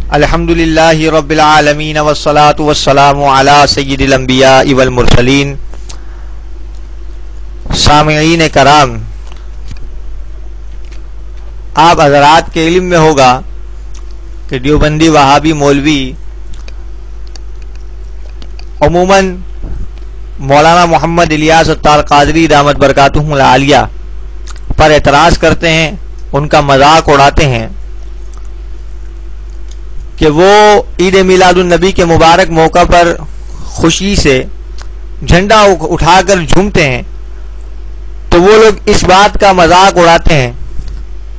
الحمدللہ رب العالمین والصلاة والسلام علی سید الانبیاء والمرسلین. سامعین کرام، آپ حضرات کے علم میں ہوگا کہ دیوبندی وہابی مولوی عموماً مولانا محمد الیاس الطار قادری دامت برکاتہم العالیہ پر اعتراض کرتے ہیں، ان کا مذاق اڑاتے ہیں کہ وہ عید میلاد النبی کے مبارک موقع پر خوشی سے جھنڈا اٹھا کر جھومتے ہیں، تو وہ لوگ اس بات کا مذاق اڑاتے ہیں،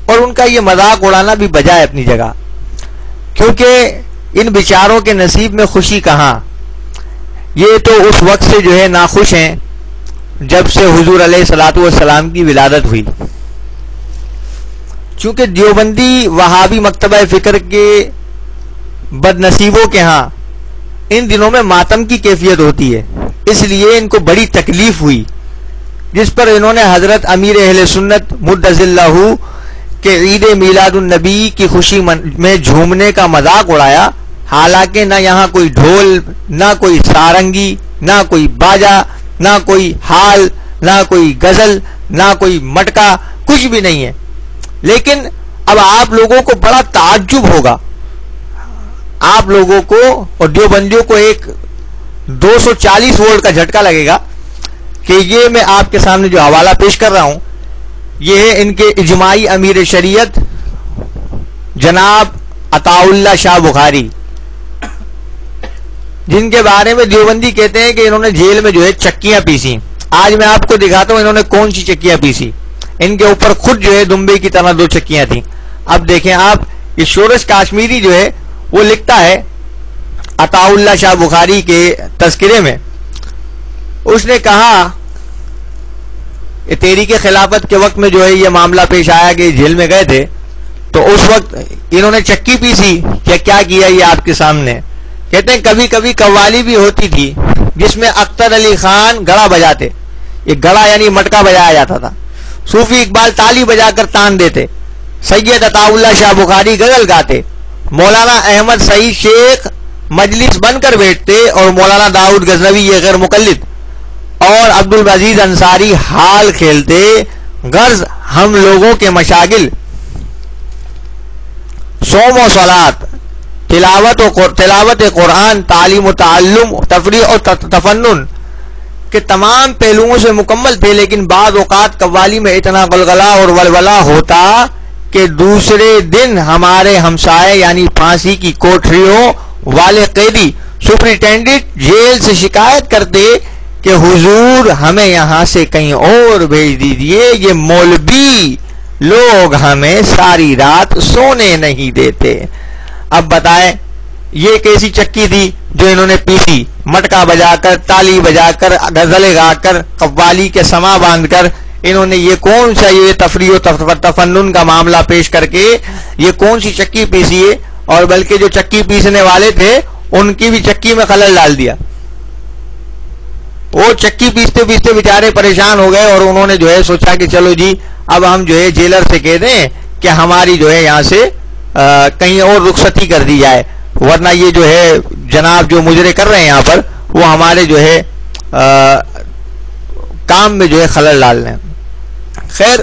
اور ان کا یہ مذاق اڑانا بھی بجائے اپنی جگہ، کیونکہ ان بیچاروں کے نصیب میں خوشی کہاں. یہ تو اس وقت سے جو ہے ناخوش ہیں جب سے حضور علیہ الصلوۃ والسلام کی ولادت ہوئی. چونکہ دیوبندی وہابی مکتبہ فکر کے بد نصیبوں کے ہاں ان دنوں میں ماتم کی کیفیت ہوتی ہے، اس لیے ان کو بڑی تکلیف ہوئی، جس پر انہوں نے حضرت امیر اہل سنت مدظ اللہ کے عید میلاد النبی کی خوشی میں جھومنے کا مذاق اڑایا. حالانکہ نہ یہاں کوئی ڈھول، نہ کوئی سارنگی، نہ کوئی باجا، نہ کوئی ہال، نہ کوئی غزل، نہ کوئی مٹکا، کچھ بھی نہیں ہے. لیکن اب آپ لوگوں کو بڑا تعجب ہوگا، آپ لوگوں کو اور دیوبندیوں کو ایک 240 وولٹ کا جھٹکا لگے گا کہ یہ میں آپ کے سامنے جو حوالہ پیش کر رہا ہوں یہ ہے ان کے اجماعی امیر شریعت جناب عطا اللہ شاہ بخاری، جن کے بارے میں دیوبندی کہتے ہیں کہ انہوں نے جیل میں جو ہے چکیاں پیسی. آج میں آپ کو دکھاتا ہوں انہوں نے کون سی چکیاں پیسی. ان کے اوپر خود جو ہے دمبے کی طرح 2 چکیاں تھیں. اب دیکھیں آپ، یہ شورش کاشمیری جو ہے وہ لکھتا ہے عطا اللہ شاہ بخاری کے تذکرے میں، اس نے کہا تحریک خلافت کے وقت میں جو ہے یہ معاملہ پیش آیا کہ جیل میں گئے تھے، تو اس وقت انہوں نے چکی پیسی. کیا کیا یہ آپ کے سامنے. کہتے ہیں کبھی کبھی قوالی بھی ہوتی تھی جس میں اختر علی خان گڑا بجاتے. یہ گڑا یعنی مٹکا بجایا جاتا تھا. صوفی اقبال تالی بجا کر تان دیتے. سید عطا اللہ شاہ بخاری غزل گاتے. مولانا احمد سعید شیخ مجلس بن کر بیٹھتے، اور مولانا داؤد غزنوی یہ غیر مقلد اور عبد العزیز انصاری حال کھیلتے. غرض ہم لوگوں کے مشاغل صوم و صلات، تلاوت قرآن، تعلیم و تعلم، تفریح اور تفنن کے تمام پہلوؤں سے مکمل تھے، لیکن بعض اوقات قوالی میں اتنا غلغلہ اور ولولہ ہوتا کہ دوسرے دن ہمارے ہمسائے یعنی پھانسی کی کوٹریوں والے قیدی سپرنٹینڈنٹ جیل سے شکایت کرتے کہ حضور ہمیں یہاں سے کہیں اور بھیج دیجئے، یہ مولوی لوگ ہمیں ساری رات سونے نہیں دیتے. اب بتائیں یہ کیسی چکی تھی جو انہوں نے پیسی. مٹکا بجا کر، تالی بجا کر، غزلیں گا کر، قوالی کے سما باندھ کر انہوں نے یہ کون سا یہ تفریح و تفنن کا معاملہ پیش کر کے یہ کون سی چکی پیسی ہے. اور بلکہ جو چکی پیسنے والے تھے ان کی بھی چکی میں خلل ڈال دیا. وہ چکی پیستے پیستے بیچارے پریشان ہو گئے، اور انہوں نے جو ہے سوچا کہ چلو جی اب ہم جو ہے جیلر سے کہہ دیں کہ ہماری جو ہے یہاں سے کہیں اور رخصتی کر دی جائے، ورنہ یہ جو ہے جناب جو مجرے کر رہے ہیں یہاں پر وہ ہمارے جو ہے کام میں جو ہے خلل ڈال رہے ہیں. خیر،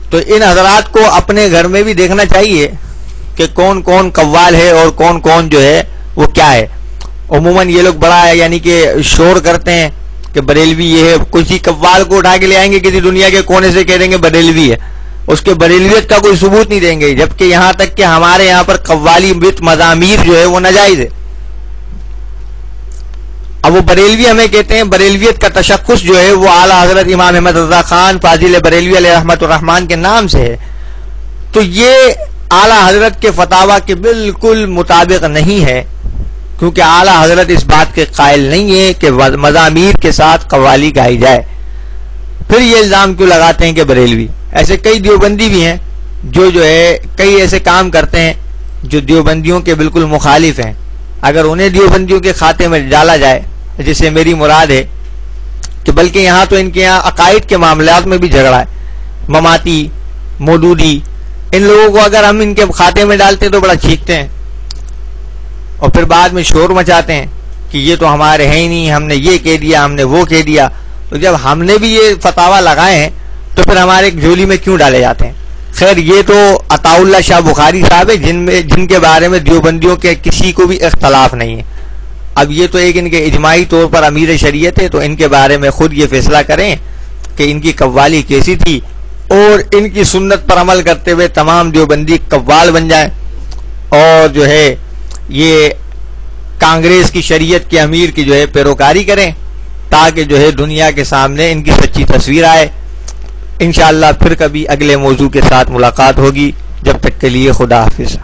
تو ان حضرات کو اپنے گھر میں بھی دیکھنا چاہیے کہ کون کون قوال ہے اور کون کون جو ہے وہ کیا ہے. عموماً یہ لوگ بڑا ہے یعنی کہ شور کرتے ہیں کہ بریلوی یہ ہے. کسی قوال کو اٹھا کے لے آئیں گے کسی دنیا کے کونے سے، کہہ دیں گے بریلوی ہے، اس کے بریلویت کا کوئی ثبوت نہیں دیں گے، جبکہ یہاں تک کہ ہمارے یہاں پر قوالی وت مضامیر جو ہے وہ ناجائز ہے. اب وہ بریلوی ہمیں کہتے ہیں، بریلویت کا تشخص جو ہے وہ اعلیٰ حضرت امام احمد رضا خان فاضل بریلوی علیہ رحمۃ الرحمان کے نام سے ہے. تو یہ اعلیٰ حضرت کے فتاوی کے بالکل مطابق نہیں ہے، کیونکہ اعلیٰ حضرت اس بات کے قائل نہیں ہے کہ مضامیر کے ساتھ قوالی گائی جائے. پھر یہ الزام کیوں لگاتے ہیں کہ بریلوی؟ ایسے کئی دیوبندی بھی ہیں جو ہے کئی ایسے کام کرتے ہیں جو دیوبندیوں کے بالکل مخالف ہیں. اگر انہیں دیوبندیوں کے کھاتے میں ڈالا جائے، جس سے میری مراد ہے کہ بلکہ یہاں تو ان کے یہاں عقائد کے معاملات میں بھی جھگڑا ہے. مماتی، مودودی، ان لوگوں کو اگر ہم ان کے کھاتے میں ڈالتے تو بڑا چیختے ہیں. اور پھر بعد میں شور مچاتے ہیں کہ یہ تو ہمارے ہیں ہی نہیں، ہم نے یہ کہہ دیا، ہم نے وہ کہہ دیا. تو جب ہم نے بھی یہ فتاوا لگائے ہیں تو پھر ہمارے جھولی میں کیوں ڈالے جاتے ہیں؟ خیر یہ تو عطا اللہ شاہ بخاری صاحب ہے جن کے بارے میں دیوبندیوں کے کسی کو بھی اختلاف نہیں ہے. اب یہ تو ایک ان کے اجماعی طور پر امیر شریعت ہے، تو ان کے بارے میں خود یہ فیصلہ کریں کہ ان کی قوالی کیسی تھی، اور ان کی سنت پر عمل کرتے ہوئے تمام دیوبندی قوال بن جائیں، اور جو ہے یہ کانگریس کی شریعت کے امیر کی جو ہے پیروکاری کریں، تاکہ جو ہے دنیا کے سامنے ان کی سچی تصویر آئے. انشاءاللہ پھر کبھی اگلے موضوع کے ساتھ ملاقات ہوگی. جب تک کے لیے خدا حافظ.